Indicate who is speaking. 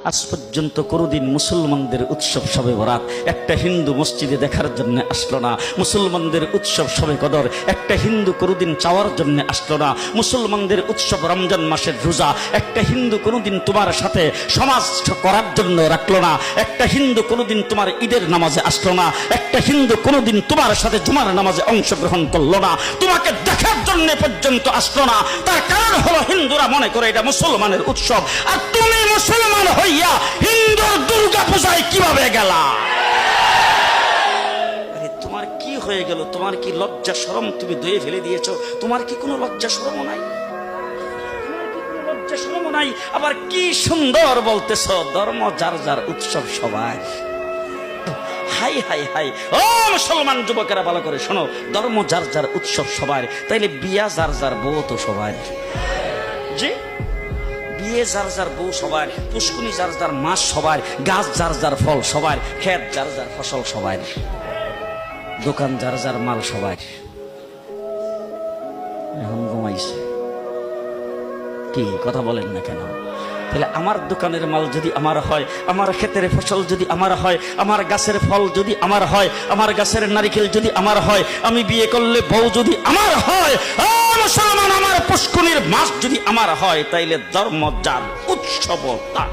Speaker 1: আজ পর্যন্ত কোনোদিন মুসলমানদের উৎসব শবে বরাত একটা হিন্দু মসজিদে দেখার জন্য আসলো না, মুসলমানদের উৎসব শবে কদর একটা হিন্দু কোনোদিন চাওয়ার জন্য আসলো না, মুসলমানদের উৎসব রমজান মাসের রোজা একটা হিন্দু কোনোদিন তোমার সাথে সমাজ করার জন্য রাখলো না, একটা হিন্দু কোনোদিন তোমার ঈদের নামাজে আসলো না, একটা হিন্দু কোনোদিন তোমার সাথে জুমার নামাজে অংশগ্রহণ করলো না, তোমাকে দেখার জন্য পর্যন্ত আসলো না। তার কারণ হলো হিন্দুরা মনে করে এটা মুসলমানের উৎসব, আর তুমি মুসলমান হইয়া হিন্দুর দুর্গা পূজায় কিভাবে গেলা? আরে তোমার কি হয়ে গেল? তোমার কি লজ্জা শরম তুমি ধুয়ে ফেলে দিয়েছো? তোমার কি কোনো লজ্জা শরম নাই? লজ্জা শরম নাই? আবার কি সুন্দর বলতেছ, ধর্ম যার যার উৎসব সবাই। হাই হাই হাই, ও মুসলমান যুবকেরা ভালো করে শোনো, ধর্ম যার যার উৎসব সবার, তাইলে বিয়া যার যার বউ তো সবার। জি, বিয়ে যার যার বউ সবার, পুষ্কুনি যার যার মাস সবার, গাছ যার যার ফল সবার, ক্ষেত যার যার ফসল সবার, দোকান যার যার মাল সবার। এখন ঘুমাইছে কি কথা বলেন না কেন? তাহলে আমার দোকানের মাল যদি আমার হয়, আমার ক্ষেতের ফসল যদি আমার হয়, আমার গাছের ফল যদি আমার হয়, আমার গাছের নারিকেল যদি আমার হয়, আমি বিয়ে করলে বউ যদি আমার হয়, মুসলমান আমার পুষ্কুনির মাস যদি আমার হয়, তাইলে ধর্ম যার উৎসব তার।